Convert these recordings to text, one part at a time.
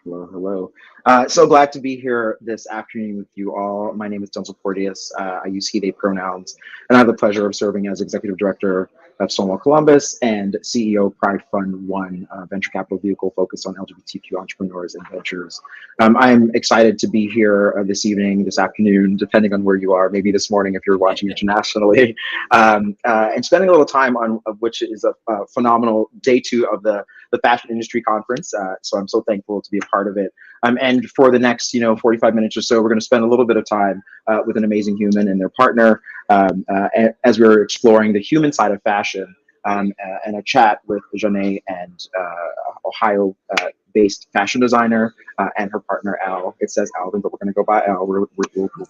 Hello, hello. So glad to be here this afternoon with you all. My name is Denzel Porteous. I use he, they pronouns, and I have the pleasure of serving as Executive Director of Stonewall Columbus and CEO of Pride Fund One, venture capital vehicle focused on LGBTQ entrepreneurs and ventures. I'm excited to be here this evening, this afternoon, depending on where you are, maybe this morning if you're watching internationally, and spending a little time on which is a phenomenal day two of the fashion industry conference. So I'm so thankful to be a part of it. And for the next, 45 minutes or so, we're going to spend a little bit of time with an amazing human and their partner as we're exploring the human side of fashion and a chat with Zhane and Ohio-based fashion designer and her partner, Al. It says Alvin, but we're going to go by Al. We'll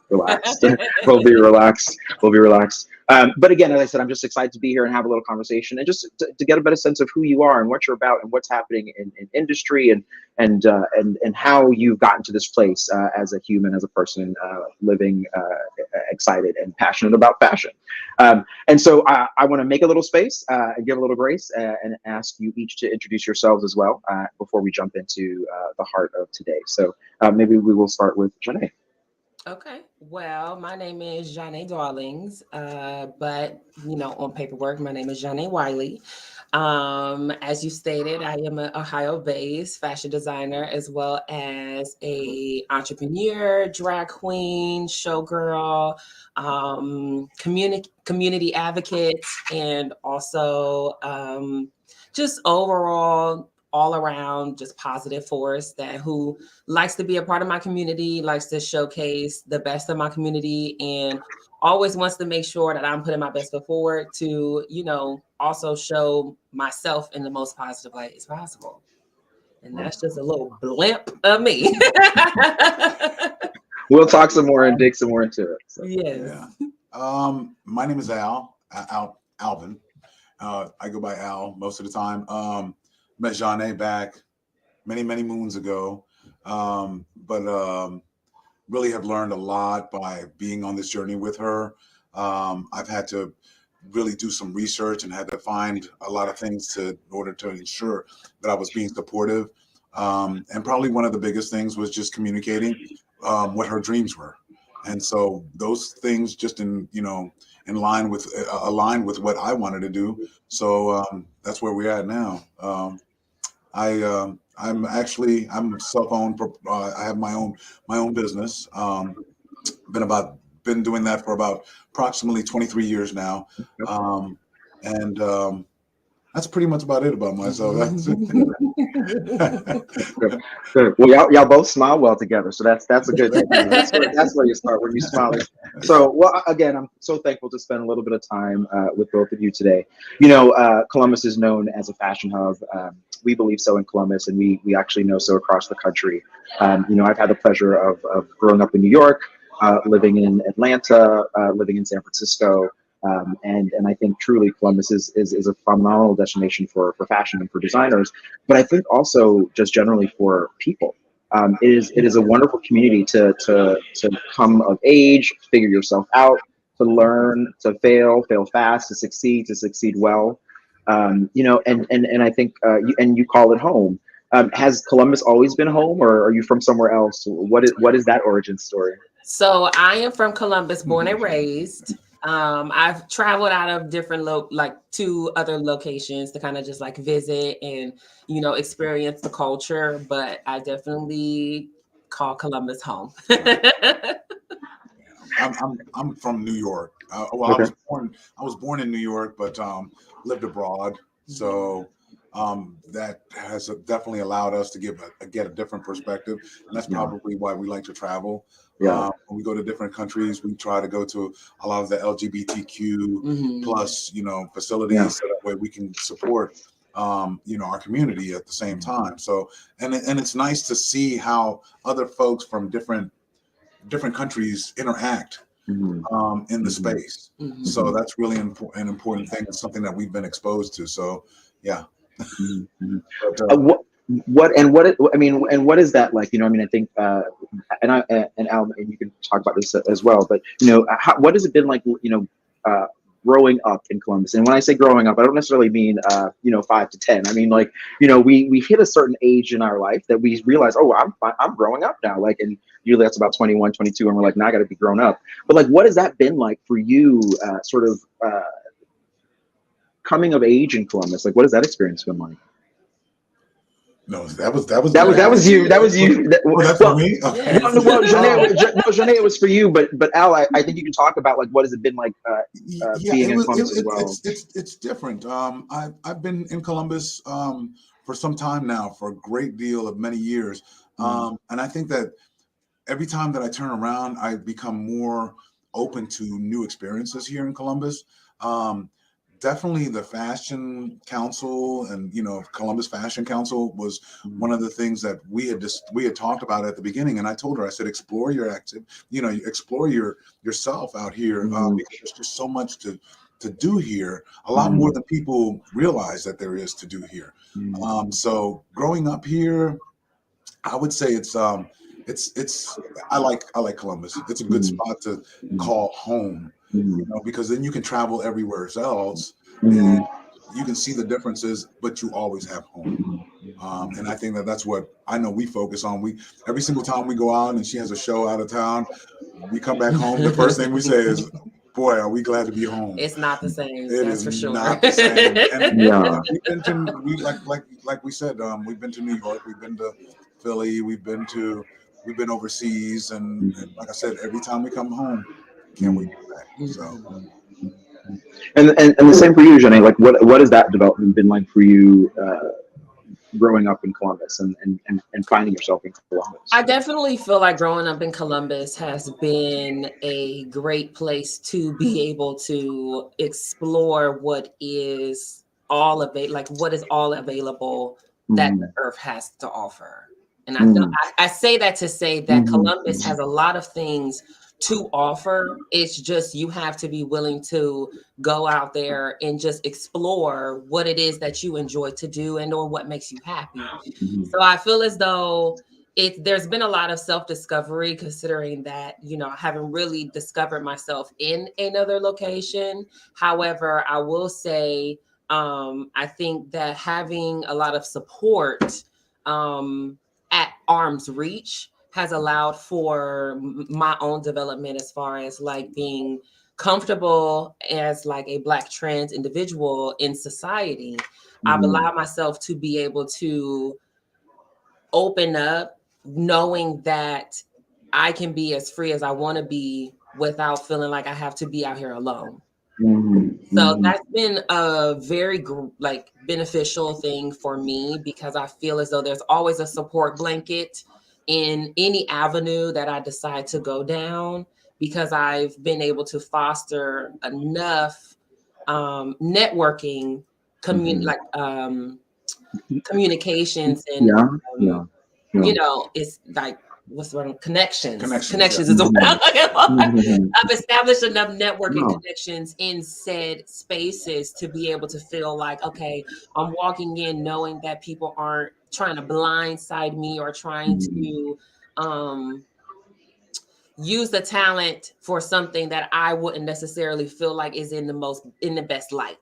relax. We'll be relaxed. We'll be relaxed. But again, as I said, I'm just excited to be here and have a little conversation and just to get a better sense of who you are and what you're about and what's happening in industry and how you've gotten to this place as a human, as a person living excited and passionate about fashion. And so I want to make a little space and give a little grace and ask you each to introduce yourselves as well before we jump into the heart of today. So maybe we will start with Zhane. Okay. Well, my name is Zhane Darlings, but on paperwork, my name is Zhane Wiley. As you stated, I am an Ohio-based fashion designer as well as a entrepreneur, drag queen, showgirl, community advocate, and also just overall all around just positive force that who likes to be a part of my community, likes to showcase the best of my community, and always wants to make sure that I'm putting my best foot forward to, also show myself in the most positive light as possible. And that's just a little blimp of me. We'll talk some more and dig some more into it. So. Yes. Yeah. My name is Alvin. I go by Al most of the time. Met Zhane back many moons ago, but really have learned a lot by being on this journey with her. I've had to really do some research and had to find a lot of things in order to ensure that I was being supportive. And probably one of the biggest things was just communicating what her dreams were. And so those things just aligned with what I wanted to do. So that's where we're at now. I'm self-owned. I have my own business. Been doing that for about approximately 23 years now. And that's pretty much about it about myself. Good. Well, y'all both smile well together, so that's a good thing. That's where you start when you smile. So, well, again, I'm so thankful to spend a little bit of time with both of you today. Columbus is known as a fashion hub. We believe so in Columbus, and we actually know so across the country. I've had the pleasure of growing up in New York, living in Atlanta, living in San Francisco. And I think truly Columbus is a phenomenal destination for fashion and for designers, but I think also just generally for people. It is a wonderful community to come of age, figure yourself out, to learn, to fail fast, to succeed well. And I think you call it home. Has Columbus always been home, or are you from somewhere else? What is that origin story? So I am from Columbus, born and raised. I've traveled out of different two other locations to kind of just visit and experience the culture, but I definitely call Columbus home. I'm from New York. Okay. I was born in New York, but lived abroad. So that has definitely allowed us to get a different perspective, and that's probably why we like to travel. Yeah. When we go to different countries, we try to go to a lot of the LGBTQ plus, facilities, so that way we can support, our community at the same time. So, and it's nice to see how other folks from different countries interact in the space. So that's really an important thing. It's something that we've been exposed to. So, yeah. But, what is that like? I think, and Al, and you can talk about this as well. But what has it been like? growing up in Columbus. And when I say growing up, I don't necessarily mean 5 to 10. I mean, like, we hit a certain age in our life that we realize, oh, I'm growing up now. Like, and usually that's about 21, 22, and we're like, now I got to be grown up. But like, what has that been like for you, coming of age in Columbus? Like, what has that experience been like? No, that was you. That was you. That's for me. Okay. Zhane, it was for you. But Al, I think you can talk about like what has it been like being in Columbus as well. It's different. I've been in Columbus for some time now, for a great deal of many years, and I think that every time that I turn around, I become more open to new experiences here in Columbus. Definitely the Fashion Council and Columbus Fashion Council was one of the things that we had talked about at the beginning. And I told her, I said, explore your explore yourself out here, because there's just so much to do here, a lot more than people realize that there is to do here. So growing up here, I would say I like Columbus. It's a good spot to call home. Because then you can travel everywhere else and you can see the differences, but you always have home. And I think that's what I know we focus on. Every single time we go out and she has a show out of town, we come back home. The first thing we say is, boy, are we glad to be home. It's not the same. It that's is for sure. not the same. And we've been to, like we said, we've been to New York, we've been to Philly, we've been overseas, and like I said, every time we come home, can't wait to get back. So, and the same for you, Zhane. Like, what has that development been like for you, growing up in Columbus and finding yourself in Columbus? I definitely feel like growing up in Columbus has been a great place to be able to explore what is all available that the earth has to offer. And I say that to say that Columbus has a lot of things to offer. It's just you have to be willing to go out there and just explore what it is that you enjoy to do and or what makes you happy. So I feel as though there's been a lot of self-discovery, considering that, I haven't really discovered myself in another location. However, I will say, I think that having a lot of support at arm's reach has allowed for my own development as far as like being comfortable as like a Black trans individual in society. I've allowed myself to be able to open up, knowing that I can be as free as I want to be without feeling like I have to be out here alone. So that's been a very beneficial thing for me, because I feel as though there's always a support blanket in any avenue that I decide to go down, because I've been able to foster enough networking, communications, and it's like, what's the word? Connections is the word I'm looking for. I've established enough networking connections in said spaces to be able to feel like, okay, I'm walking in knowing that people aren't trying to blindside me or trying to use the talent for something that I wouldn't necessarily feel like is in the best light,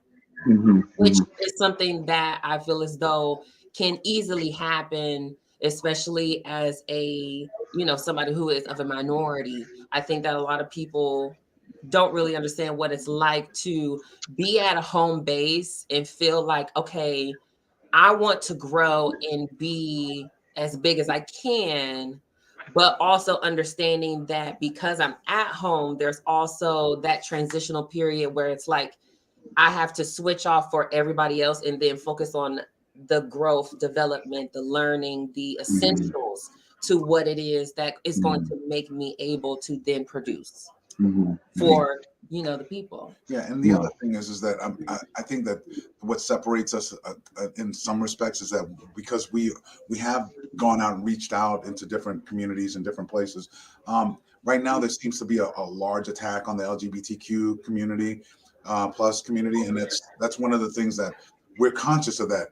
which is something that I feel as though can easily happen, especially as a, somebody who is of a minority. I think that a lot of people don't really understand what it's like to be at a home base and feel like, okay, I want to grow and be as big as I can, but also understanding that because I'm at home, there's also that transitional period where it's like I have to switch off for everybody else and then focus on the growth, development, the learning, the essentials to what it is that is going to make me able to then produce for the people. Yeah, and the other thing is that I think that what separates us in some respects is that because we have gone out and reached out into different communities and different places. Right now, there seems to be a large attack on the LGBTQ community, plus community, and that's one of the things that we're conscious of. That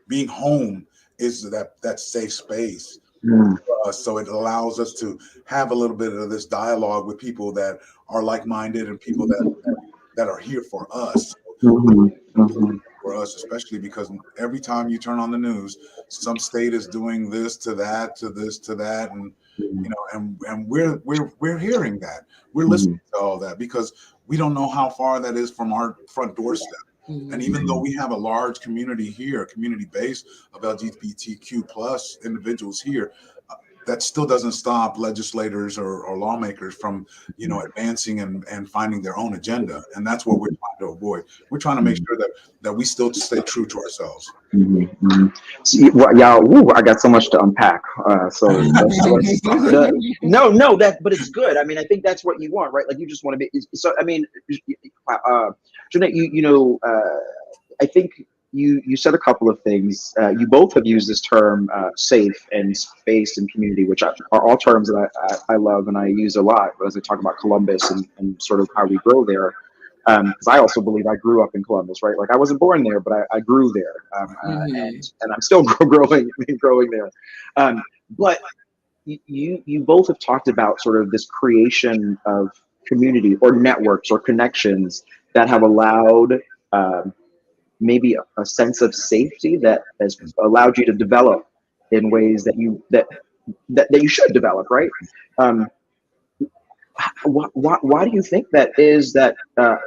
being home is that safe space. So it allows us to have a little bit of this dialogue with people that are like-minded and people that that are here for us. For us, especially because every time you turn on the news, some state is doing this to that, to this to that, and you know, and we're hearing that, we're listening to all that because we don't know how far that is from our front doorstep. And even though we have a large community here, a community base of LGBTQ plus individuals here, that still doesn't stop legislators or lawmakers from, you know, advancing and finding their own agenda. And that's what we're trying to avoid. We're trying to make sure that we still stay true to ourselves. See, well, y'all, woo, I got so much to unpack. No, but it's good. I mean, I think that's what you want, right? Like you just want to be. So, I mean, Zhane, I think you said a couple of things. You both have used this term safe and space and community, which are all terms that I love and I use a lot as I talk about Columbus and sort of how we grow there. Because I also believe I grew up in Columbus, right? Like I wasn't born there, but I grew there, and I'm still growing there. But you both have talked about sort of this creation of community or networks or connections that have allowed maybe a sense of safety that has allowed you to develop in ways that you should develop, right? Why do you think that is that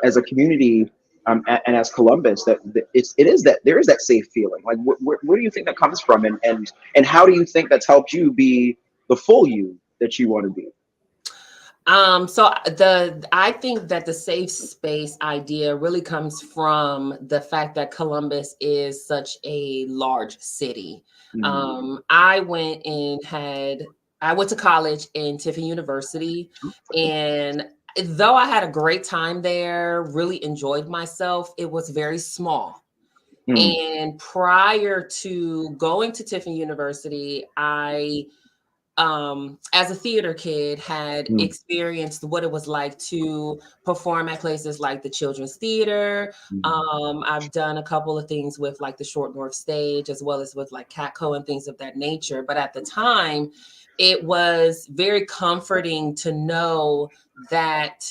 as a community and as Columbus that there is that safe feeling? Like where do you think that comes from, and how do you think that's helped you be the full you that you want to be? I think that the safe space idea really comes from the fact that Columbus is such a large city. I went to college in Tiffin University, and though I had a great time there, really enjoyed myself, it was very small. And prior to going to Tiffin University, I as a theater kid had experienced what it was like to perform at places like the Children's Theater. I've done a couple of things with like the Short North Stage, as well as with like Catco and things of that nature. But at the time, it was very comforting to know that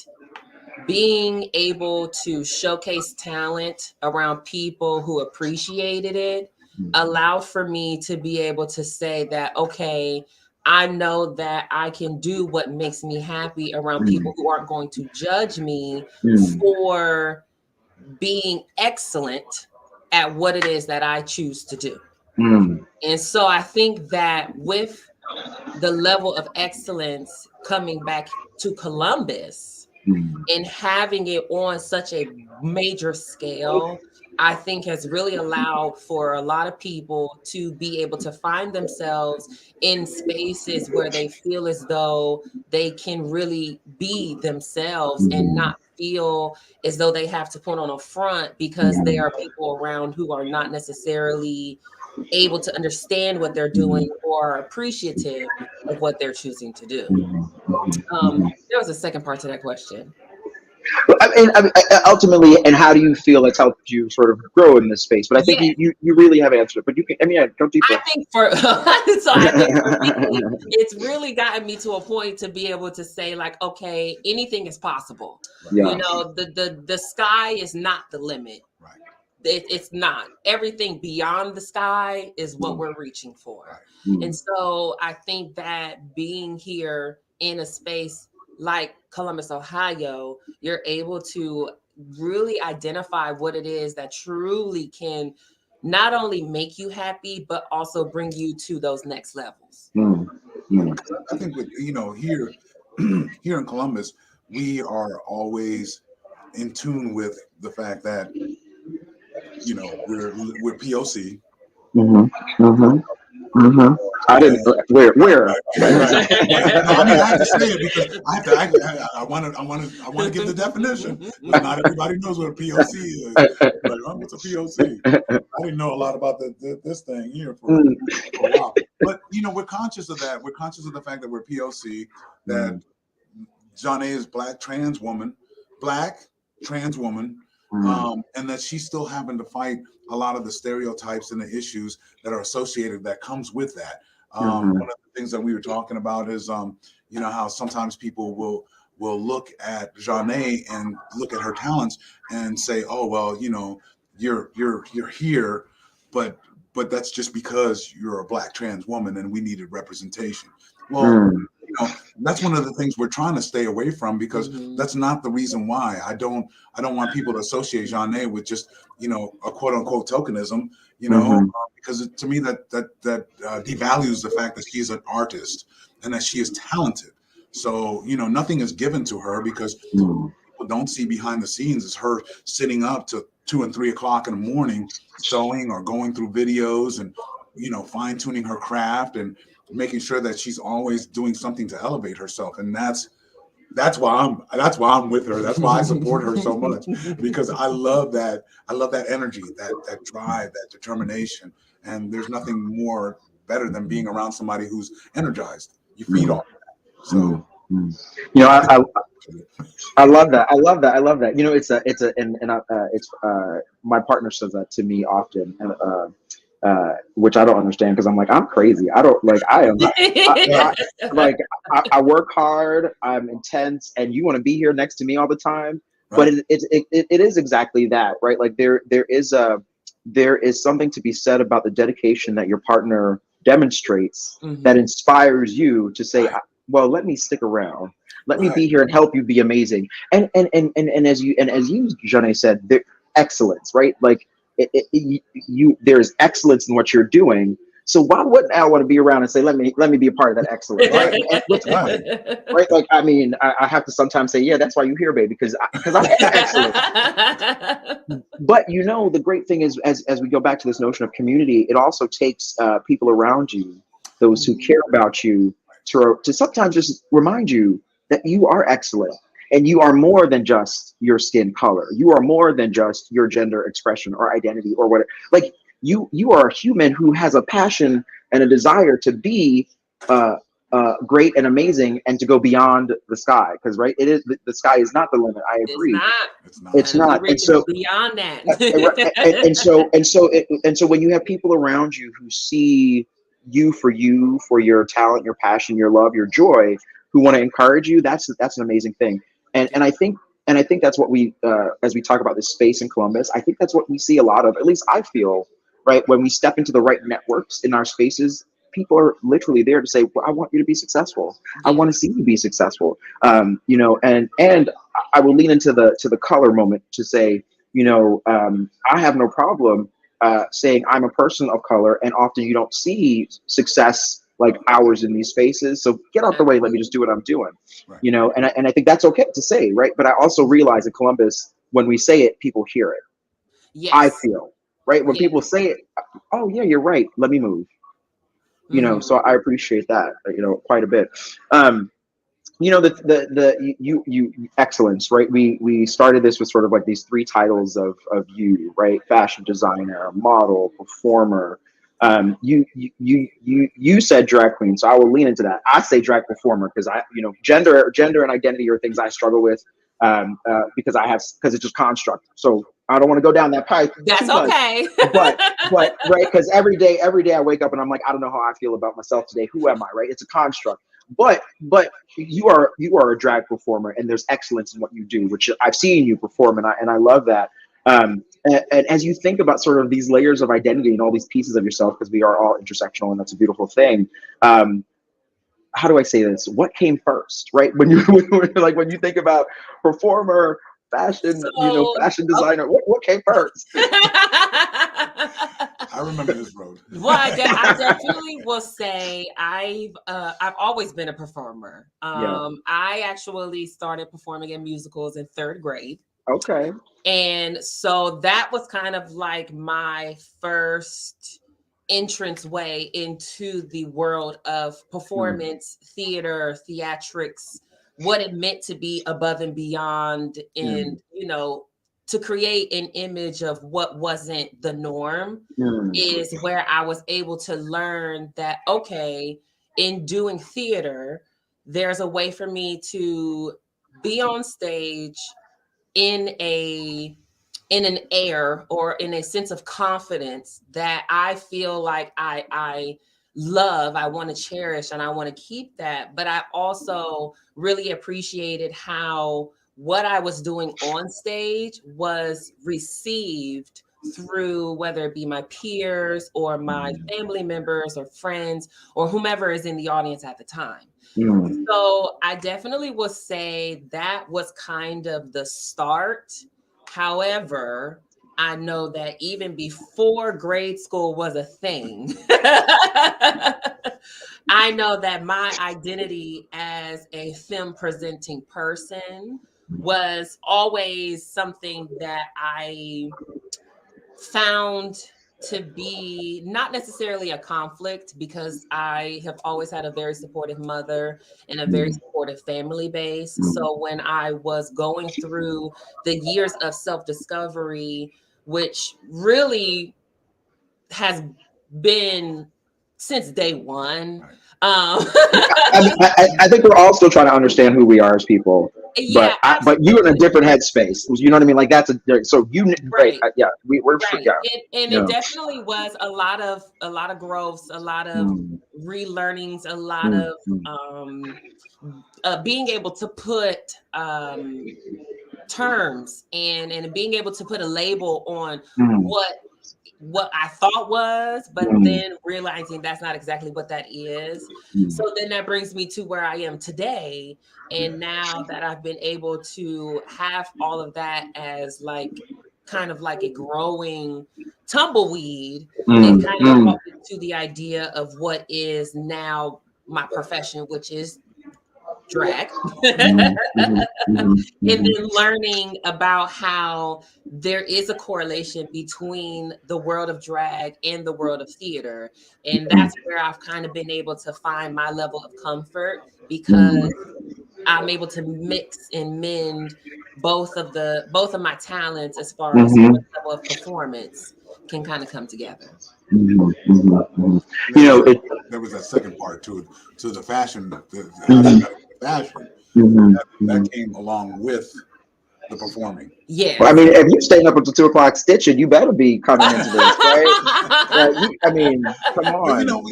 being able to showcase talent around people who appreciated it allowed for me to be able to say that, okay, I know that I can do what makes me happy around people who aren't going to judge me for being excellent at what it is that I choose to do. And so I think that with the level of excellence coming back to Columbus and having it on such a major scale, I think has really allowed for a lot of people to be able to find themselves in spaces where they feel as though they can really be themselves and not feel as though they have to put on a front because there are people around who are not necessarily able to understand what they're doing or appreciative of what they're choosing to do. There was a second part to that question. I mean, ultimately, and how do you feel it's helped you sort of grow in this space? But I think you really have answered it. But you can, I mean, go deeper. I think for me, it's really gotten me to a point to be able to say, like, okay, anything is possible. You know, the sky is not the limit. Right. It's not. Everything beyond the sky is what we're reaching for. And so I think that being here in a space like Columbus, Ohio, you're able to really identify what it is that truly can not only make you happy, but also bring you to those next levels. I think with, you know, here in Columbus, we are always in tune with the fact that, you know, we're POC. I didn't. Where? Right. No, I mean, I have to say it because I want to give the definition. But not everybody knows what a POC is. Like, oh, what's a POC? I didn't know a lot about this thing here for a while. But you know, we're conscious of that. We're conscious of the fact that we're POC. That Zhane is black trans woman, and that she's still having to fight a lot of the stereotypes and the issues that are associated that comes with that. One of the things that we were talking about is, you know, how sometimes people will look at Zhane and look at her talents and say, "Oh well, you're here, but that's just because you're a Black trans woman and we needed representation." Well, that's one of the things we're trying to stay away from, because that's not the reason why. I don't want people to associate Zhane with just a quote unquote tokenism, because to me that devalues the fact that she's an artist and that she is talented. So nothing is given to her, because people don't see behind the scenes is her sitting up to 2 and 3 o'clock in the morning sewing or going through videos and fine tuning her craft and making sure that she's always doing something to elevate herself. And that's why I'm with her. That's why I support her so much, because I love that energy, that drive, that determination. And there's nothing more better than being around somebody who's energized. You feed off that. So I love that. I love that. I love that. It's my partner says that to me often, and which I don't understand, because I'm like, I'm crazy. I don't like. I am. I work hard. I'm intense, and you want to be here next to me all the time. Right. But it is exactly that, right? Like there is something to be said about the dedication that your partner demonstrates that inspires you to say, well, let me stick around. Let me be here and help you be amazing. And as you Zhane said, excellence, right? Like there's excellence in what you're doing. So why wouldn't Al want to be around and say, let me be a part of that excellence, right? Right? Like, I mean, I have to sometimes say, yeah, that's why you're here, baby, because I'm excellent. But the great thing is, as we go back to this notion of community, it also takes people around you, those who care about you, to sometimes just remind you that you are excellent, and you are more than just your skin color. You are more than just your gender expression or identity or whatever. Like you are a human who has a passion and a desire to be great and amazing, and to go beyond the sky. Because it is the sky is not the limit. I agree. It's not. And so beyond that. and so when you have people around you who see you, for your talent, your passion, your love, your joy, who want to encourage you, that's an amazing thing. And I think that's what we, as we talk about this space in Columbus, I think that's what we see a lot of. At least I feel, right, when we step into the right networks in our spaces, people are literally there to say, well, I want you to be successful. I want to see you be successful. And I will lean into the color moment to say, I have no problem saying I'm a person of color, and often you don't see success like ours in these spaces. So get out the way. Let me just do what I'm doing, and I think that's okay to say, right? But I also realize in Columbus, when we say it, people hear it. Yes. I feel, right? When people say it, oh yeah, you're right. Let me move. So I appreciate that, quite a bit. The excellence, right? We started this with sort of like these 3 titles of you, right? Fashion designer, model, performer. You said drag queen, so I will lean into that. I say drag performer because gender and identity are things I struggle with, because it's just construct. So I don't want to go down that pipe. That's okay. but right, because every day I wake up and I'm like, I don't know how I feel about myself today. Who am I? Right? It's a construct. But you are a drag performer, and there's excellence in what you do, which I've seen you perform, and I love that. And as you think about sort of these layers of identity and all these pieces of yourself, because we are all intersectional, and that's a beautiful thing. How do I say this? What came first, right? When you think about performer, fashion, fashion designer, what came first? I remember this road. Well, I definitely will say I've always been a performer. I actually started performing in musicals in 3rd grade. Okay. And so that was kind of like my first entrance way into the world of performance, theater, theatrics, what it meant to be above and beyond, and to create an image of what wasn't the norm is where I was able to learn that, okay, in doing theater, there's a way for me to be on stage in an air or in a sense of confidence that I feel like I love, I want to cherish, and I want to keep that. But I also really appreciated how what I was doing on stage was received through whether it be my peers or my family members or friends or whomever is in the audience at the time. Mm. So I definitely would say that was kind of the start. However, I know that even before grade school was a thing, I know that my identity as a film presenting person was always something that I found to be not necessarily a conflict, because I have always had a very supportive mother and a very supportive family base. So when I was going through the years of self-discovery, which really has been since day one. I think we're all still trying to understand who we are as people. Yeah, but you're in a different headspace. You know what I mean? Like that's so you right. Yeah, we're right. yeah. And it definitely was a lot of growths, a lot of relearnings, a lot of being able to put terms and being able to put a label on what I thought was, but then realizing that's not exactly what that is. So then that brings me to where I am today. And now that I've been able to have all of that as like kind of like a growing tumbleweed, it kind of brought me to the idea of what is now my profession, which is drag. And then learning about how there is a correlation between the world of drag and the world of theater. And that's where I've kind of been able to find my level of comfort, because I'm able to mix and mend both of my talents as far as what level of performance can kind of come together. You know, there was a second part to the fashion, fashion that came along with the performing. Yeah. Well, I mean, if you're staying up until 2 o'clock stitching, you better be coming into this, right? I mean, come on. But you know,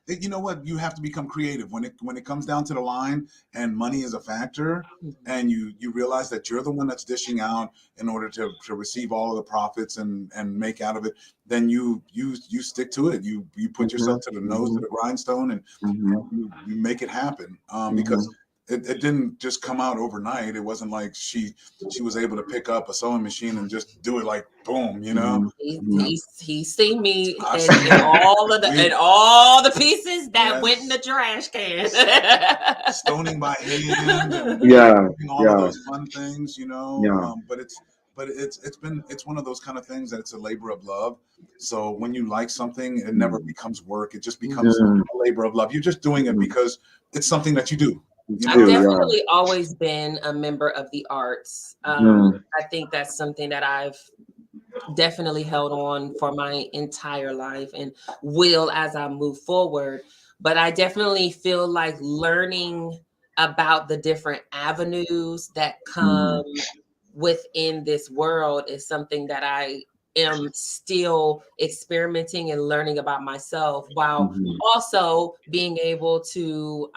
you know what? You have to become creative when it comes down to the line, and money is a factor, and you realize that you're the one that's dishing out in order to receive all of the profits and make out of it. Then you stick to it. You put yourself to the nose of the grindstone, and you make it happen, because it didn't just come out overnight. It wasn't like she was able to pick up a sewing machine and just do it like boom, you know. He's seen me in all the pieces that went in the trash can. Stoning by hand, and all of those fun things, you know. But it's one of those kind of things that it's a labor of love. So when you like something, it never becomes work. It just becomes a labor of love. You're just doing it because it's something that you do. I've definitely always been a member of the arts. I think that's something that I've definitely held on for my entire life and will as I move forward. But I definitely feel like learning about the different avenues that come within this world is something that I am still experimenting and learning about myself, while also being able to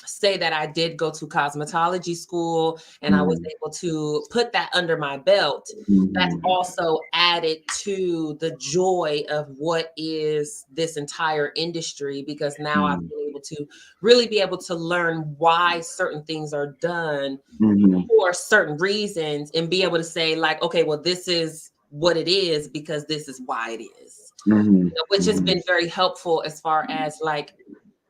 say that I did go to cosmetology school and I was able to put that under my belt. That's also added to the joy of what is this entire industry, because now I've been able to really be able to learn why certain things are done for certain reasons, and be able to say like, okay, well, this is what it is because this is why it is, which has been very helpful as far as like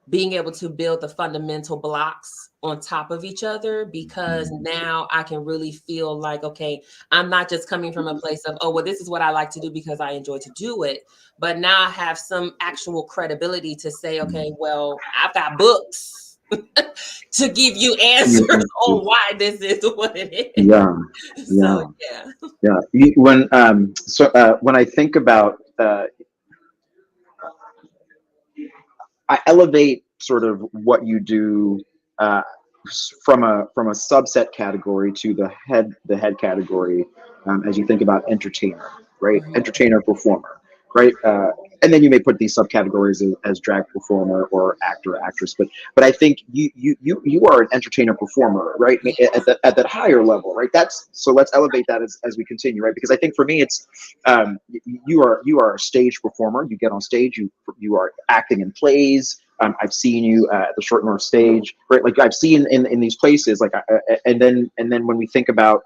being able to build the fundamental blocks on top of each other, because now I can really feel like, okay, I'm not just coming from a place of, oh, well, this is what I like to do because I enjoy to do it. But now I have some actual credibility to say, okay, well, I've got books to give you answers on why this is what it is. When I think about I elevate sort of what you do from a subset category to the head category, as you think about entertainer, right? Entertainer, performer, right? and then you may put these subcategories as drag performer or actor or actress, but I think you are an entertainer performer, right? At that higher level, right? That's so let's elevate that as we continue, right? Because I think for me it's you are a stage performer. You get on stage, you are acting in plays. I've seen you at the Short North stage, right? Like I've seen in these places, like and then when we think about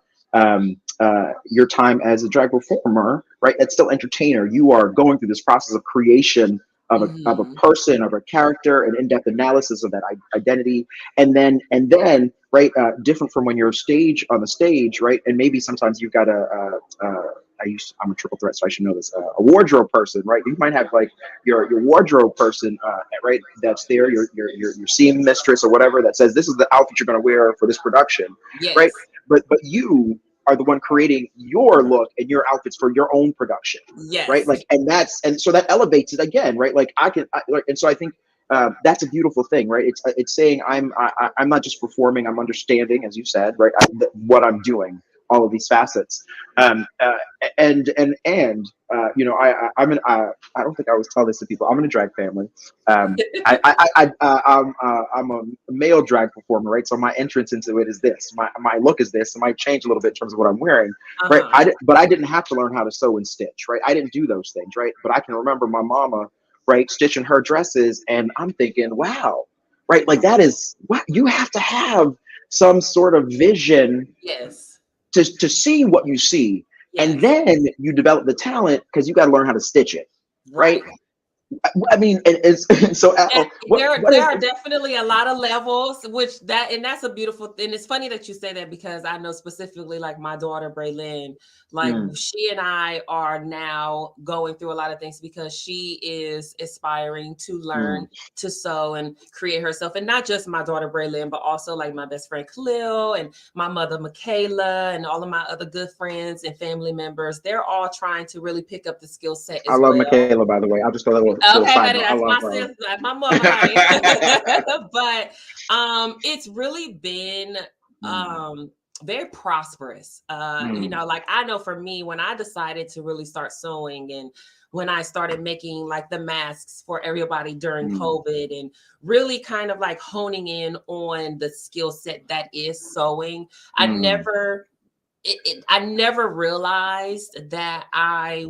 your time as a drag performer, right? It's still entertainer. You are going through this process of creation of a person, of a character, an in-depth analysis of that identity, and then right, different from when you're on the stage, right? And maybe sometimes you've got I'm a triple threat, so I should know this. A wardrobe person, right? You might have like your wardrobe person, right? That's there. Your seam mistress or whatever that says this is the outfit you're going to wear for this production, Yes. right? But you are the one creating your look and your outfits for your own production, Yes. right? Like, and so that elevates it again, right? Like and so I think that's a beautiful thing, right? It's saying I'm not just performing, I'm understanding, as you said, right? What I'm doing, all of these facets, and you know, I don't think I was telling this to people. I'm in a drag family. I'm a male drag performer, right? So my entrance into it is this. My look is this. It might change a little bit in terms of what I'm wearing, right? But I didn't have to learn how to sew and stitch, right? I didn't do those things, right? But I can remember my mama, right, stitching her dresses, and I'm thinking, wow, right? Like that is what you have to have some sort of vision. Yes. To see what you see, yes. And then you develop the talent because you got to learn how to stitch it, right? I mean, it's so. There are definitely a lot of levels, and that's a beautiful thing. It's funny that you say that because I know specifically, like my daughter Braylyn, like she and I are now going through a lot of things because she is aspiring to learn to sew and create herself, and not just my daughter Braylyn, but also like my best friend Khalil and my mother Michaela and all of my other good friends and family members. They're all trying to really pick up the skill set. I love Michaela, by the way. I'll just go a little. Okay, that's my sister, that's my mother. But it's really been very prosperous. You know, like I know for me, when I decided to really start sewing and when I started making like the masks for everybody during COVID and really kind of like honing in on the skill set that is sewing, I never realized that I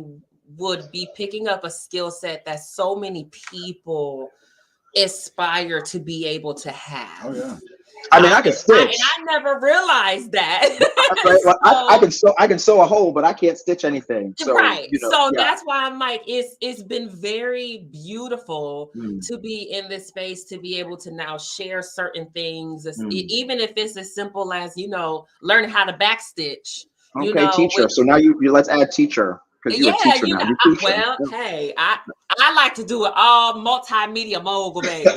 would be picking up a skill set that so many people aspire to be able to have. Oh yeah. I mean, I can stitch. And I never realized that. Right, well, I can sew a hole, but I can't stitch anything. So, right. You know, so that's why I'm like, it's been very beautiful to be in this space, to be able to now share certain things, even if it's as simple as, you know, learning how to backstitch. Okay, you know, teacher. So now you let's add teacher. You're a teacher now. Well, hey, I like to do it all multimedia mogul, baby.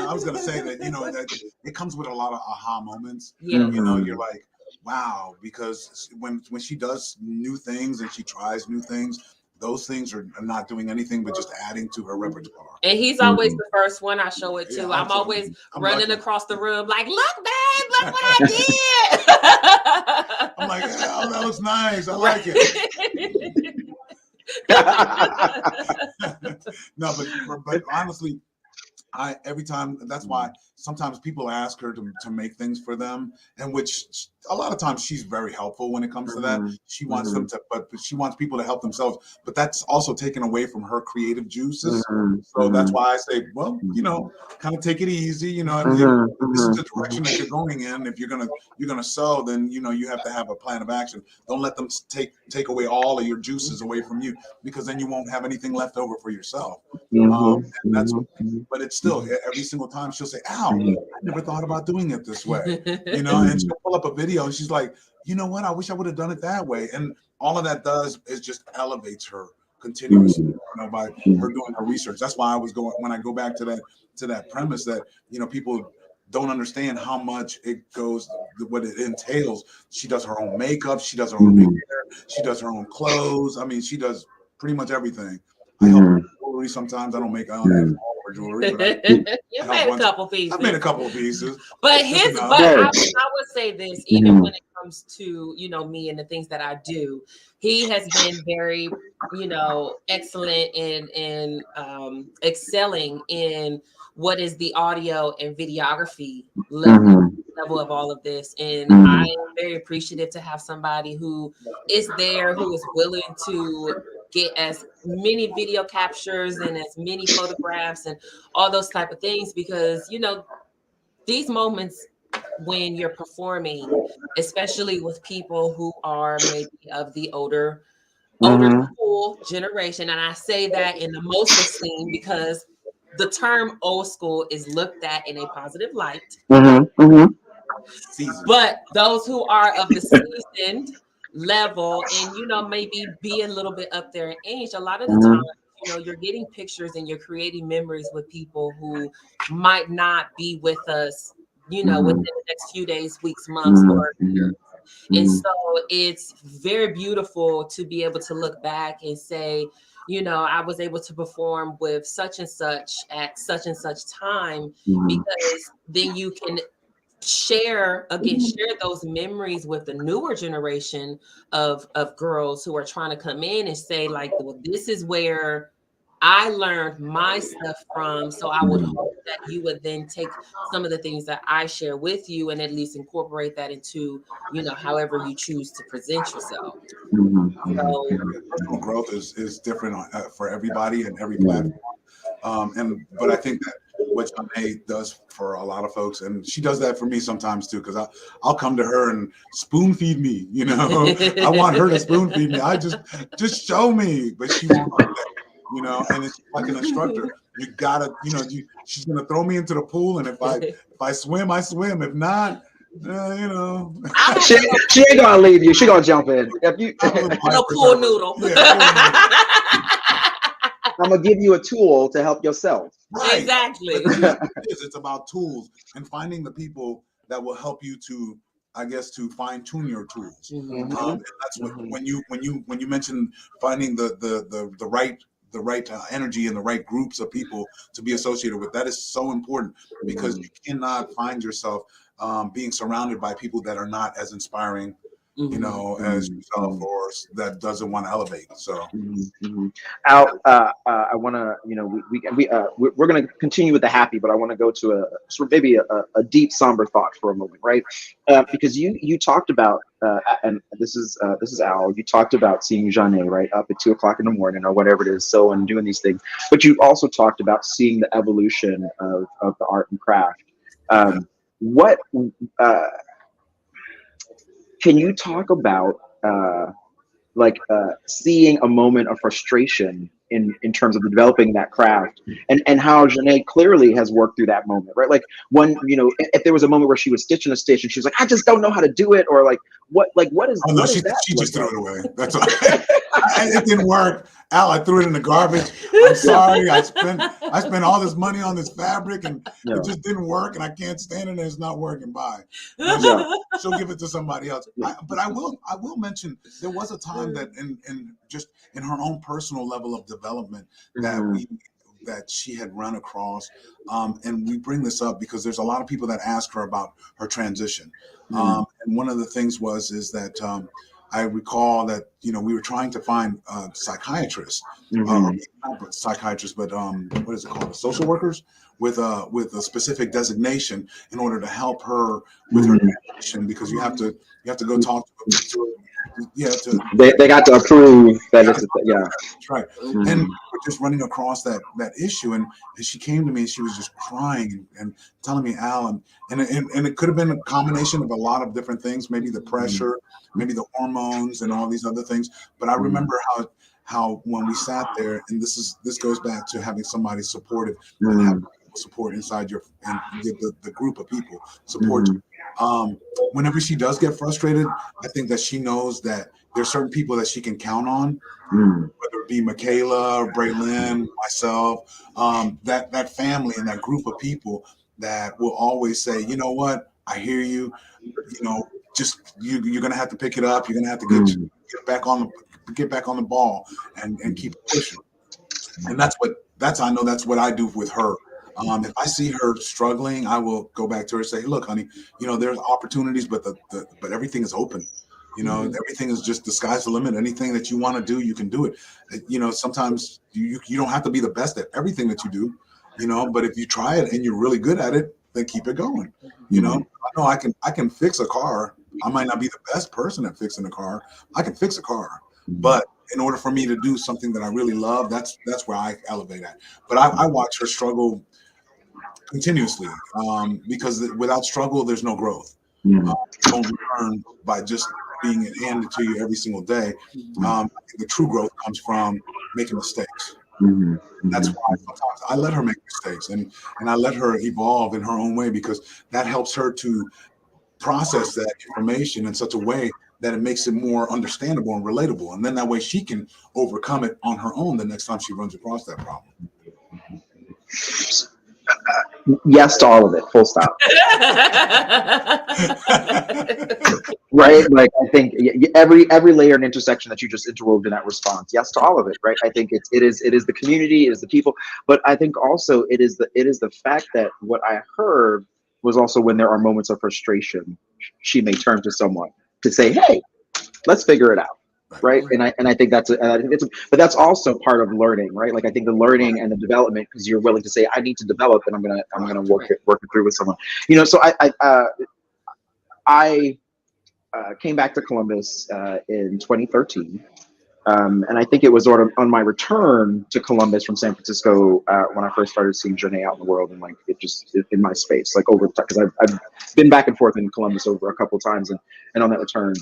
I was gonna say that, you know, that it comes with a lot of aha moments. You know, you're like, wow, because when she does new things and she tries new things, those things are not doing anything but just adding to her repertoire. And he's always the first one I show it to. Yeah, I'm always running across the room like, look, babe, look what I did. I'm like, yeah, that looks nice. I like it. No, but honestly, every time, that's why sometimes people ask her to make things for them, and which a lot of times she's very helpful when it comes to that. She wants them to, but she wants people to help themselves, but that's also taken away from her creative juices. So that's why I say, well, you know, kind of take it easy, you know, this is the direction that you're going in. If you're gonna sew, then, you know, you have to have a plan of action. Don't let them take away all of your juices away from you, because then you won't have anything left over for yourself. And that's, but it's still, every single time she'll say, ow, I never thought about doing it this way, you know, and she'll pull up a video and she's like, you know what, I wish I would have done it that way. And all of that does is just elevates her continuously, you know, by her doing her research. That's why when I go back to that premise that, you know, people don't understand how much it goes, what it entails. She does her own makeup, she does her own hair, she does her own clothes. I mean, she does pretty much everything. I help her jewelry sometimes. I don't make all her jewelry, but you made a couple pieces. I made a couple of pieces. But I would say this, even when it comes to, me and the things that I do, he has been very, excellent in excelling in what is the audio and videography level of all of this. And I am very appreciative to have somebody who is there, who is willing to get as many video captures and as many photographs and all those type of things, because these moments when you're performing, especially with people who are maybe of the older school generation, and I say that in the most esteem because the term old school is looked at in a positive light. But those who are of the seasoned level and maybe be a little bit up there in age, a lot of the time you're getting pictures and you're creating memories with people who might not be with us within the next few days, weeks, months, or years. And so it's very beautiful to be able to look back and say, I was able to perform with such and such at such and such time, because then you can share those memories with the newer generation of girls who are trying to come in and say, like, well, this is where I learned my stuff from. So I would hope that you would then take some of the things that I share with you and at least incorporate that into, however you choose to present yourself. So personal growth is different for everybody and every platform. But I think that what Zhane does for a lot of folks, and she does that for me sometimes too, because I'll come to her and spoon feed me. I want her to spoon feed me. I just show me, but she won't do that. And it's like an instructor. You gotta, she's gonna throw me into the pool, and if I swim, I swim. If not, she ain't gonna leave you. She gonna jump in. If you no pool noodle. I'm gonna give you a tool to help yourself. Right. Exactly. It's about tools and finding the people that will help you to, I guess, to fine tune your tools. And that's what when you mentioned finding the right energy and the right groups of people to be associated with, that is so important, because you cannot find yourself being surrounded by people that are not as inspiring as yourself, or that doesn't want to elevate. So Al, I want to, we're going to continue with the happy, but I want to go to maybe a deep somber thought for a moment, right? Because you talked about, and this is Al, you talked about seeing Zhane, right, up at 2 o'clock in the morning or whatever it is, and doing these things, but you also talked about seeing the evolution of the art and craft. What can you talk about seeing a moment of frustration in terms of developing that craft, and how Zhane clearly has worked through that moment, right? Like when, if there was a moment where she was stitching a stitch and she was like, I just don't know how to do it, or what is, she just threw it away. That's all. It didn't work. Al, I threw it in the garbage. I'm sorry. I spent all this money on this fabric and it just didn't work, and I can't stand it, and it's not working. Bye. She'll give it to somebody else. But I will mention there was a time that in her own personal level of development that she had run across, and we bring this up because there's a lot of people that ask her about her transition, and one of the things is that I recall that we were trying to find psychiatrists, not psychiatrists, but what is it called, social workers with a specific designation in order to help her with her transition, because you have to go talk to they got to approve that it's that's right. And we're just running across that issue, and she came to me and she was just crying and telling me, Al, and it could have been a combination of a lot of different things, maybe the pressure, maybe the hormones and all these other things. But I remember how when we sat there, and this goes back to having somebody supportive and having support inside the group of people support you. Whenever she does get frustrated, I think that she knows that there's certain people that she can count on, whether it be Michaela or Braylon, myself, that family and that group of people that will always say, you know what, I hear you, just you're gonna have to pick it up, you're gonna have to get back on the ball and keep pushing. And I know that's what I do with her. If I see her struggling, I will go back to her and say, look, honey, there's opportunities, but but everything is open. Everything is just the sky's the limit. Anything that you want to do, you can do it. Sometimes you don't have to be the best at everything that you do, but if you try it and you're really good at it, then keep it going. I know I can fix a car. I might not be the best person at fixing a car. I can fix a car, but in order for me to do something that I really love, that's where I elevate at. But I watch her struggle continuously, because without struggle, there's no growth. You don't learn by just being handed to you every single day. I think the true growth comes from making mistakes. That's why sometimes I let her make mistakes and I let her evolve in her own way, because that helps her to process that information in such a way that it makes it more understandable and relatable. And then that way she can overcome it on her own the next time she runs across that problem. Yes to all of it, full stop. Right? Like, I think every layer and intersection that you just interwove in that response, yes to all of it, right? I think it is the community, it is the people, but I think also it is the fact that what I heard was also, when there are moments of frustration, she may turn to someone to say, hey, let's figure it out. Right. And I think but that's also part of learning, right? Like, I think the learning and the development, because you're willing to say, I need to develop, and I'm gonna work it through with someone. So I came back to Columbus in 2013. And I think it was sort of on my return to Columbus from San Francisco when I first started seeing Zhane out in the world, and like in my space, like over the time, because I've been back and forth in Columbus over a couple of times, and on that return,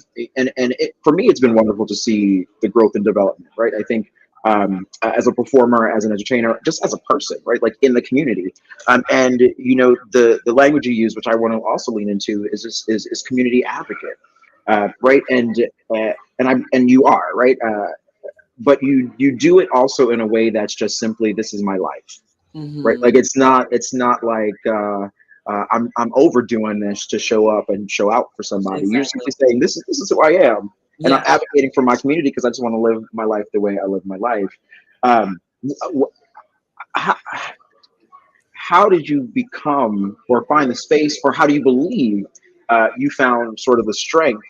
for me, it's been wonderful to see the growth and development, right? I think as a performer, as an entertainer, just as a person, right? Like, in the community, and the language you use, which I want to also lean into, is community advocate. Right, and you are right, but you do it also in a way that's just simply, this is my life, right? Like, it's not like I'm overdoing this to show up and show out for somebody. Exactly. You're simply saying, this is who I am, and I'm advocating for my community because I just want to live my life the way I live my life. How did you become or find the space, or how do you believe you found sort of the strength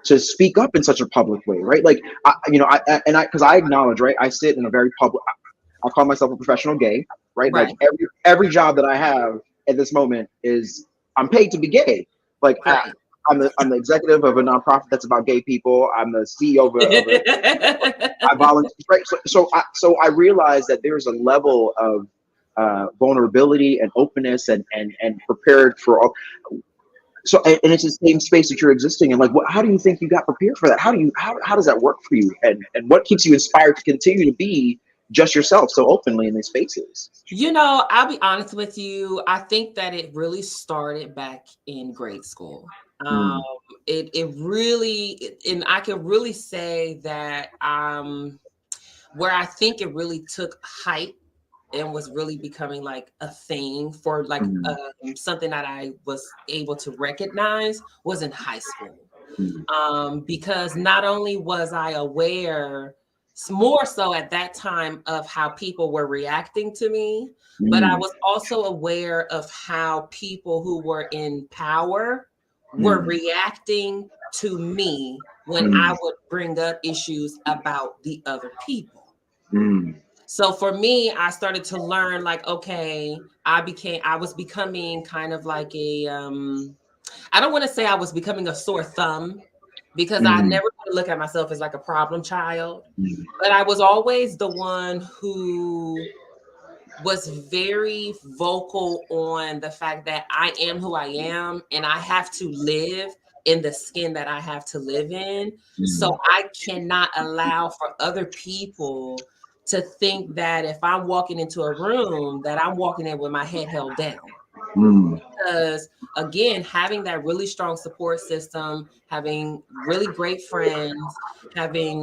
to speak up in such a public way, right? Like, because I acknowledge, right, I sit in a very public, I call myself a professional gay, right? Like, every job that I have at this moment is, I'm paid to be gay. Like, I'm the executive of a nonprofit that's about gay people. I'm the CEO of I volunteer, right? So I realized that there's a level of vulnerability and openness and prepared for all. So, and it's the same space that you're existing in. Like, how do you think you got prepared for that? How does that work for you? And what keeps you inspired to continue to be just yourself so openly in these spaces? I'll be honest with you. I think that it really started back in grade school. It really, and I can really say that where I think it really took height and was really becoming like a thing for like something that I was able to recognize was in high school. Because not only was I aware, more so at that time, of how people were reacting to me, but I was also aware of how people who were in power were reacting to me when I would bring up issues about the other people. So for me, I started to learn, like, okay, I was becoming kind of like a, I don't want to say I was becoming a sore thumb, because I never look at myself as like a problem child, but I was always the one who was very vocal on the fact that I am who I am, and I have to live in the skin that I have to live in. So I cannot allow for other people to think that if I'm walking into a room, that I'm walking in with my head held down. Because again, having that really strong support system, having really great friends, having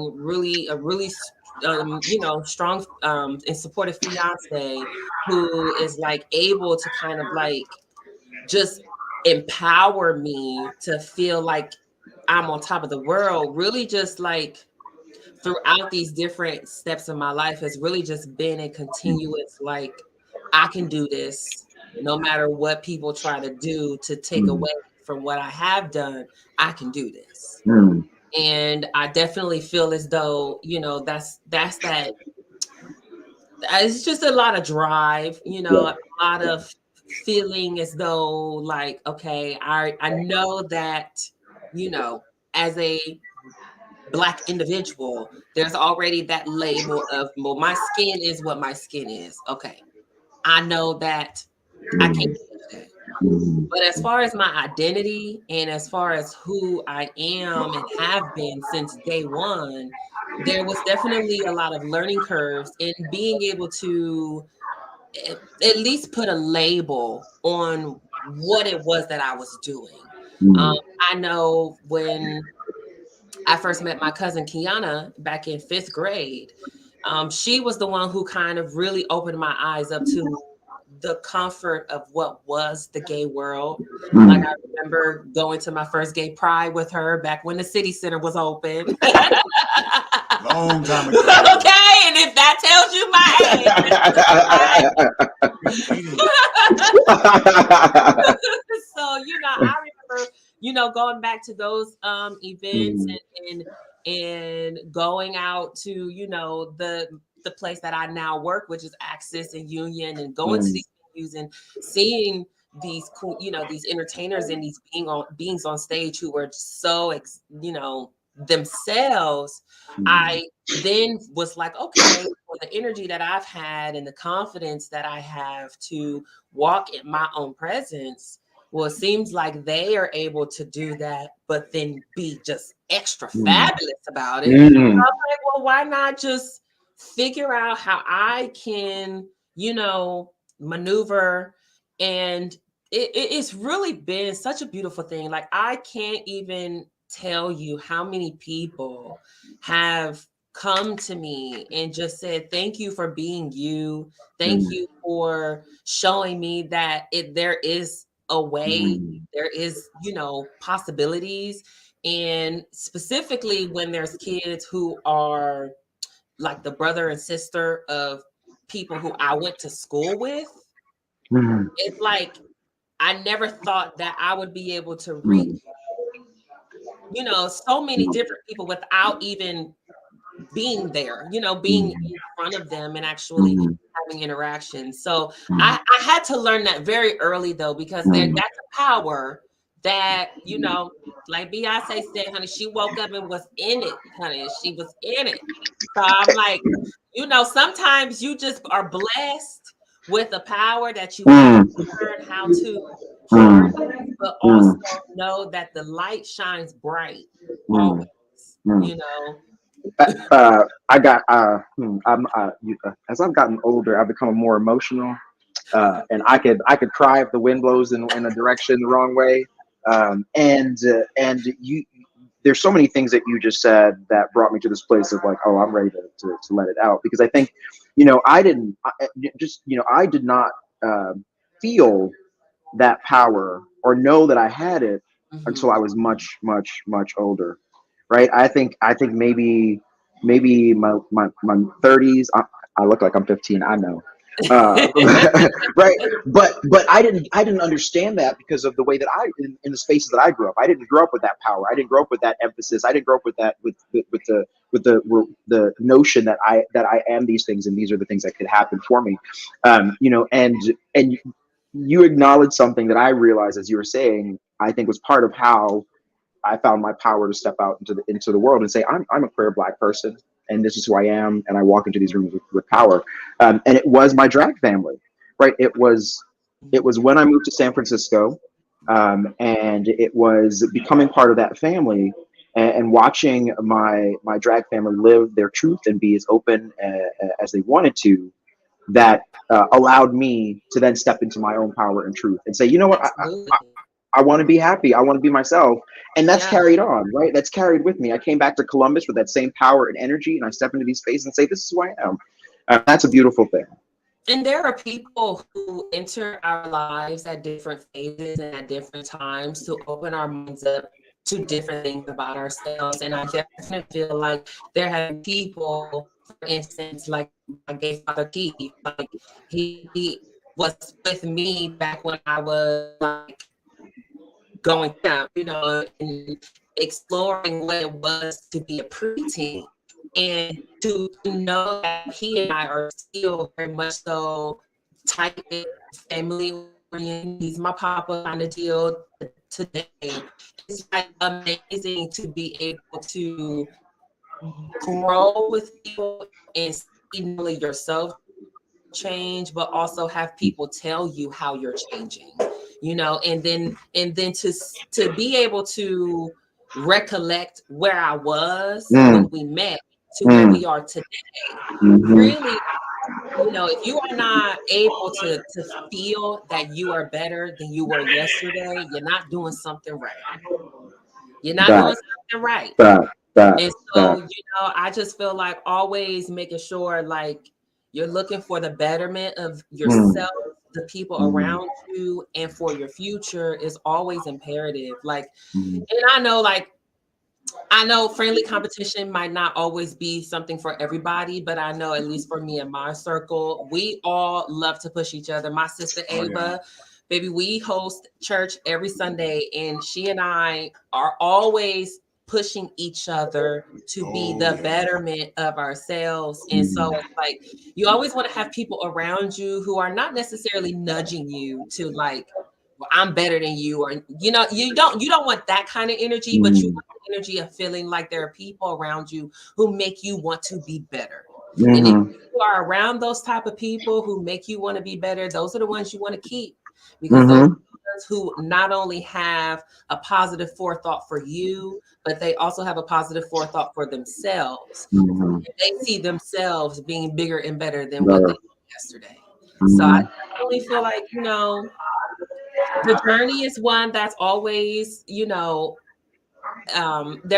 a really strong and supportive fiance who is like able to kind of like just empower me to feel like I'm on top of the world, really just like throughout these different steps of my life has really just been a continuous like I can do this no matter what people try to do to take away from what I have done. I can do this. And I definitely feel as though, you know, that's that. It's just a lot of drive, you know, a lot of feeling as though like, okay, I know that, you know, as a Black individual, there's already that label of, well, my skin is what my skin is. Okay. I know that I can't change that. But as far as my identity and as far as who I am and have been since day one, there was definitely a lot of learning curves in being able to at least put a label on what it was that I was doing. I know when I first met my cousin Kiana back in 5th grade, she was the one who kind of really opened my eyes up to the comfort of what was the gay world. Like I remember going to my first gay pride with her back when the city center was open. Long time ago. Okay, and if that tells you my age. So, you know, I remember, you know, going back to those events and going out to, you know, the place that I now work, which is Axis and Union, and going to these venues and seeing these cool, you know, these entertainers and these beings on stage who were so, you know, themselves. I then was like, okay, well, the energy that I've had and the confidence that I have to walk in my own presence, well, it seems like they are able to do that, but then be just extra fabulous about it. So I'm like, well, why not just figure out how I can, you know, maneuver? And it's really been such a beautiful thing. Like, I can't even tell you how many people have come to me and just said, thank you for being you. Thank you for showing me that there is a way, there is, you know, possibilities. And specifically when there's kids who are like the brother and sister of people who I went to school with, it's like, I never thought that I would be able to reach, you know, so many different people without even being there, you know, being in front of them and actually having interactions. So I had to learn that very early, though, because that's a power that, you know, like Beyonce said, honey, she woke up and was in it, honey. She was in it. So I'm like, you know, sometimes you just are blessed with a power that you have to learn how to harness, but also know that the light shines bright always, you know. I got as I've gotten older, I've become more emotional, and I could cry if the wind blows in a direction the wrong way. And you, there's so many things that you just said that brought me to this place of like, oh, I'm ready to let it out, because I think, you know, I did not feel that power or know that I had it until I was much older. Right. I think maybe my 30s. I look like I'm 15. I know. Right. But I didn't understand that because of the way that in the spaces that I grew up. I didn't grow up with that power. I didn't grow up with that emphasis. I didn't grow up with that with the notion that I am these things and these are the things that could happen for me. You know, and you acknowledged something that I realized as you were saying, I think was part of how I found my power to step out into the world and say, I'm a queer Black person, and this is who I am, and I walk into these rooms with power. And it was my drag family, right? It was when I moved to San Francisco, and it was becoming part of that family and watching my drag family live their truth and be as open as they wanted to. That allowed me to then step into my own power and truth and say, you know what, I want to be happy. I want to be myself. And that's carried on, right? That's carried with me. I came back to Columbus with that same power and energy, and I step into these spaces and say, this is who I am. That's a beautiful thing. And there are people who enter our lives at different phases and at different times to open our minds up to different things about ourselves. And I definitely feel like there have people, for instance, like my gay father Keith, like he was with me back when I was like going down, and exploring what it was to be a preteen, and to know that he and I are still very much so tight knit family oriented. He's my papa kind of deal today. It's like amazing to be able to grow with people and see not only yourself change, but also have people tell you how you're changing, and then to be able to recollect where I was when we met to where we are today. Really, if you are not able to feel that you are better than you were yesterday, you're not doing something right. You're not doing something right. And so, I just feel like always making sure like you're looking for the betterment of yourself, the people around you, and for your future is always imperative. Like, and I know friendly competition might not always be something for everybody, but I know at least for me and my circle, we all love to push each other. My sister Ava, baby, we host church every Sunday, and she and I are always pushing each other to be the betterment of ourselves. And so it's like you always want to have people around you who are not necessarily nudging you to like, well, I'm better than you, or you don't want that kind of energy, but you want the energy of feeling like there are people around you who make you want to be better. And if you are around those type of people who make you want to be better, those are the ones you want to keep, because those are the ones who not only have a positive forethought for you, but they also have a positive forethought for themselves. They see themselves being bigger and better than what they did yesterday. So I definitely feel like, the journey is one that's always, there's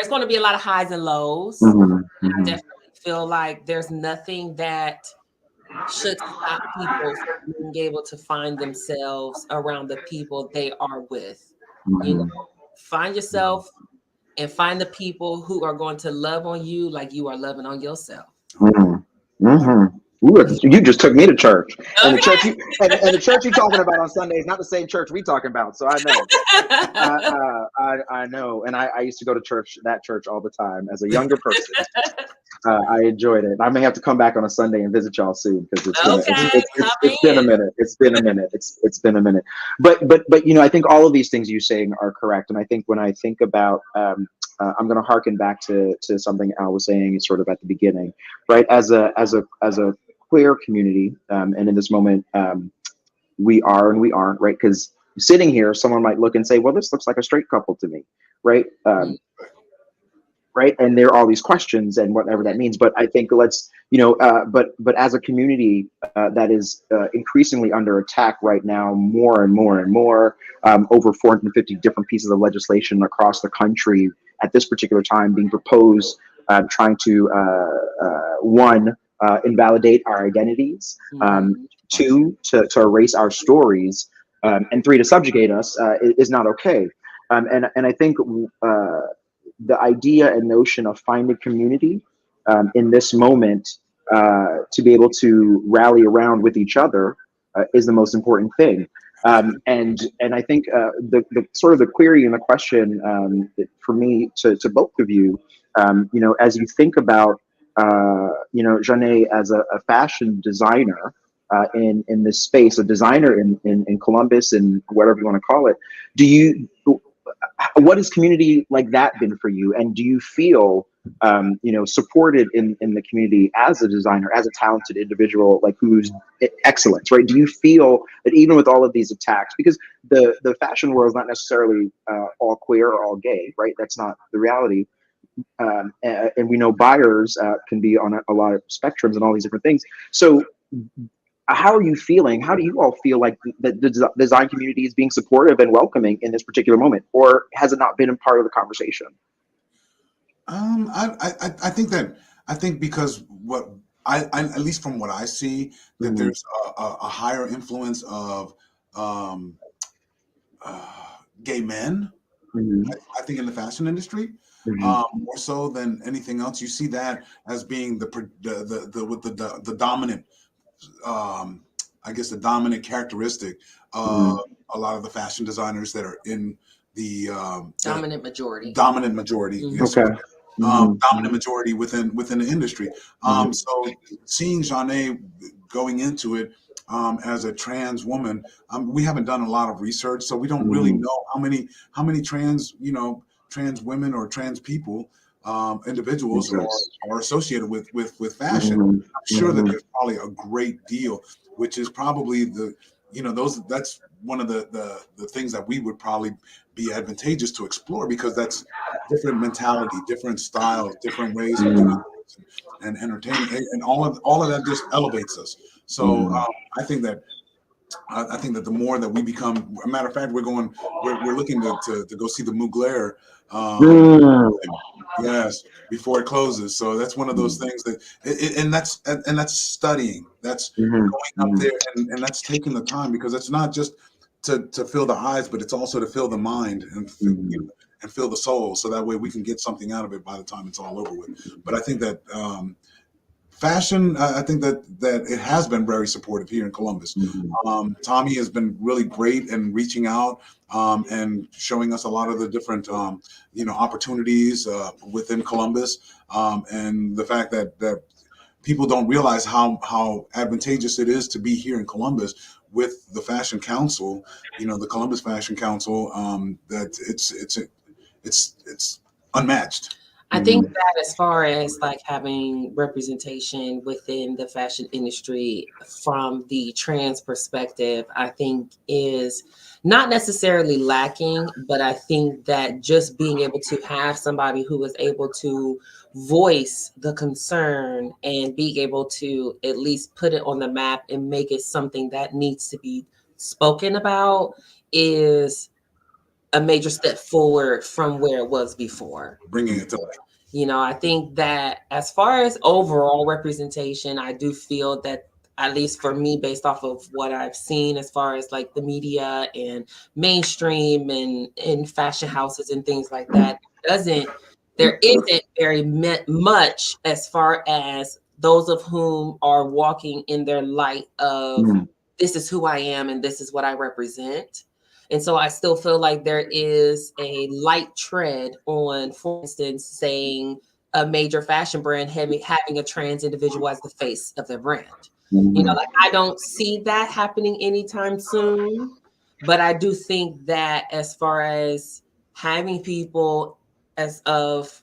going to be a lot of highs and lows. I definitely feel like there's nothing that should stop people from being able to find themselves around the people they are with. Find yourself and find the people who are going to love on you like you are loving on yourself. Ooh, you just took me to church, and the church and the church you talking about on Sunday is not the same church we talking about. So I know, I know, and I used to go to that church all the time as a younger person. I enjoyed it. I may have to come back on a Sunday and visit y'all soon because it's been a minute. It's been a minute. It's been a minute. But I think all of these things you're saying are correct, and I think when I think about I'm going to harken back to something Al was saying sort of at the beginning, right? As a queer community, and in this moment, we are and we aren't, right? Because sitting here, someone might look and say, well, this looks like a straight couple to me, right? Right, and there are all these questions and whatever that means. But I think let's, but as a community that is increasingly under attack right now, more and more and more, over 450 different pieces of legislation across the country at this particular time being proposed, trying to one, invalidate our identities, two, to erase our stories, and three, to subjugate us is not okay. And I think the idea and notion of finding community in this moment to be able to rally around with each other is the most important thing. And I think the sort of the query and the question for me to both of you, as you think about Zhane as a fashion designer in this space, a designer in Columbus and whatever you want to call it, what has community like that been for you? And do you feel, supported in the community as a designer, as a talented individual, like who's excellent, right? Do you feel that even with all of these attacks, because the fashion world is not necessarily all queer or all gay, right? That's not the reality. And we know buyers can be on a lot of spectrums and all these different things. So how are you feeling? How do you all feel like the design community is being supportive and welcoming in this particular moment, or has it not been a part of the conversation? I think because what I at least from what I see, that there's a higher influence of gay men. I think in the fashion industry, more so than anything else. You see that as being the dominant I guess, the dominant characteristic of a lot of the fashion designers that are in the dominant majority. Dominant majority. Mm-hmm. Yes, Okay. dominant majority within the industry. So seeing Zhane going into it as a trans woman, we haven't done a lot of research, so we don't really know how many trans trans women or trans people individuals are associated with fashion. I'm sure that there's probably a great deal, which is probably that's one of the things that we would probably be advantageous to explore, because that's different mentality, different styles, different ways of doing things and entertaining, and all of that just elevates us. So I think that the more that we become, a matter of fact, we're looking to go see the Mugler. Yes, before it closes. So that's one of those things that, and that's studying. That's going up there, and that's taking the time, because it's not just to fill the eyes, but it's also to fill the mind and fill the soul. So that way we can get something out of it by the time it's all over with. But I think that fashion, I think that it has been very supportive here in Columbus. Tommy has been really great in reaching out and showing us a lot of the different opportunities within Columbus, and the fact that people don't realize how advantageous it is to be here in Columbus with the Fashion Council, the Columbus Fashion Council, that it's unmatched. I think that as far as like having representation within the fashion industry from the trans perspective, I think is not necessarily lacking, but I think that just being able to have somebody who is able to voice the concern and being able to at least put it on the map and make it something that needs to be spoken about is a major step forward from where it was before. Bringing it to life. I think that as far as overall representation, I do feel that, at least for me, based off of what I've seen as far as like the media and mainstream and in fashion houses and things like that, there isn't very much as far as those of whom are walking in their light of this is who I am and this is what I represent. And so I still feel like there is a light tread on, for instance, saying a major fashion brand having a trans individual as the face of their brand. Like I don't see that happening anytime soon, but I do think that as far as having people as of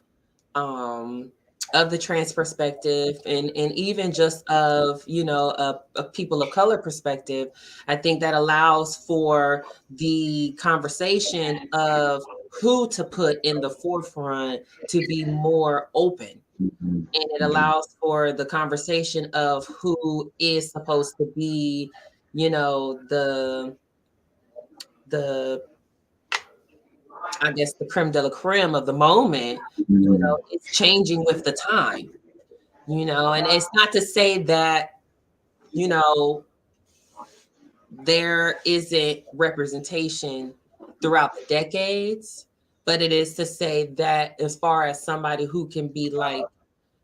the trans perspective and even just of a people of color perspective, I think that allows for the conversation of who to put in the forefront to be more open, and it allows for the conversation of who is supposed to be the I guess the creme de la creme of the moment. It's changing with the time, and it's not to say that, there isn't representation throughout the decades, but it is to say that as far as somebody who can be like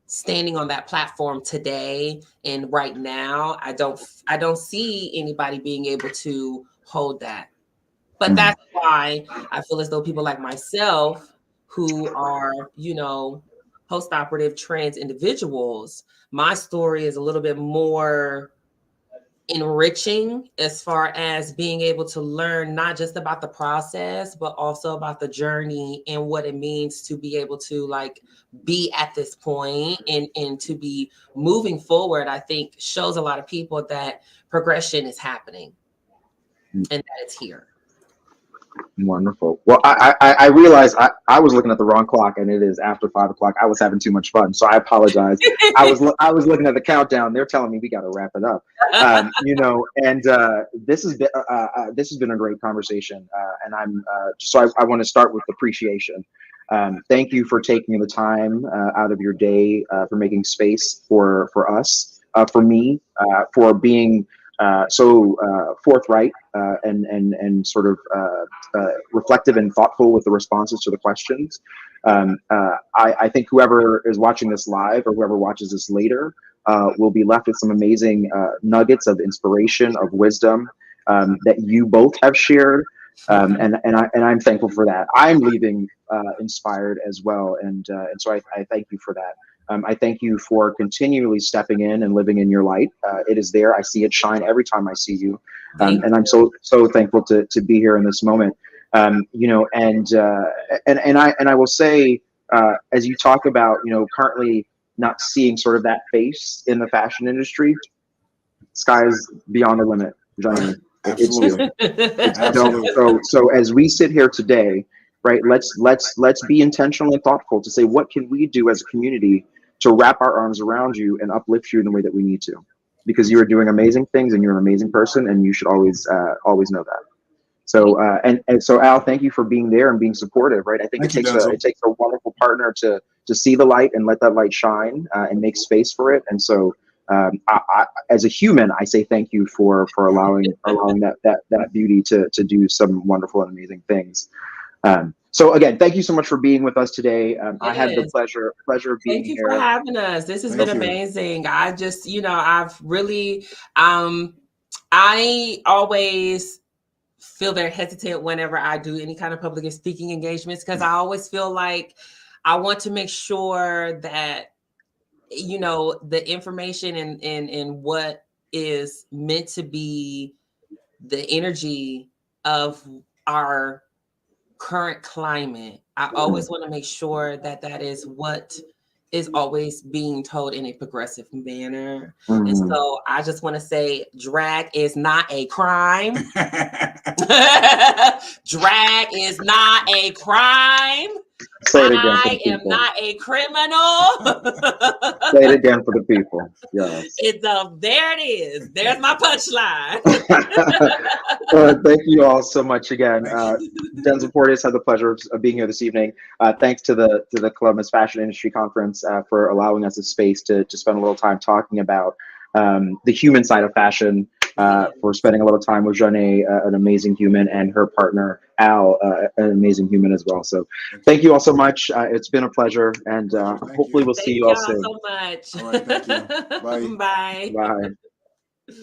standing on that platform today and right now, I don't see anybody being able to hold that. But that's why I feel as though people like myself who are, post-operative trans individuals, my story is a little bit more enriching as far as being able to learn not just about the process, but also about the journey and what it means to be able to like be at this point and to be moving forward. I think shows a lot of people that progression is happening and that it's here. Wonderful. Well, I realized I was looking at the wrong clock, and it is after 5 o'clock. I was having too much fun, so I apologize. I was looking at the countdown. They're telling me we got to wrap it up. And this has been a great conversation, and I want to start with appreciation. Thank you for taking the time out of your day for making space for us, for me, for being so forthright and sort of reflective and thoughtful with the responses to the questions. I think whoever is watching this live or whoever watches this later will be left with some amazing nuggets of inspiration, of wisdom that you both have shared. And I'm thankful for that. I'm leaving inspired as well, and so I thank you for that. I thank you for continually stepping in and living in your light. It is there. I see it shine every time I see you, and I'm so thankful to be here in this moment. You know, and I will say, as you talk about, you know, currently not seeing sort of that face in the fashion industry, sky's beyond the limit, Zhane. It's you. So as we sit here today, right? Let's be intentional and thoughtful to say, what can we do as a community to wrap our arms around you and uplift you in the way that we need to, because you are doing amazing things and you're an amazing person, and you should always know that. So and so Al, thank you for being there and being supportive, right? I think it takes a wonderful partner to see the light and let that light shine and make space for it. And so I, as a human, I say thank you for allowing that beauty to do some wonderful and amazing things. So again, thank you so much for being with us today. I had the pleasure of being here. Thank you for having us. This has been amazing. I just, you know, I've really, I always feel very hesitant whenever I do any kind of public speaking engagements, because I always feel like I want to make sure that, you know, the information and what is meant to be the energy of our current climate, I always want to make sure that that is what is always being told in a progressive manner. And so I just want to say, drag is not a crime. Drag is not a crime. Say it again. I am not a criminal. Say it again for the people. Yes. There it is. There's my punchline. Thank you all so much again. Denzel Portis had the pleasure of being here this evening. Thanks to the Columbus Fashion Industry Conference for allowing us a space to spend a little time talking about the human side of fashion. For spending a little time with Zhane, an amazing human, and her partner Al, an amazing human as well. So thank you all so much. It's been a pleasure, and hopefully we'll see you all soon. Thank you all so much. All right, thank you. Bye. Bye. Bye.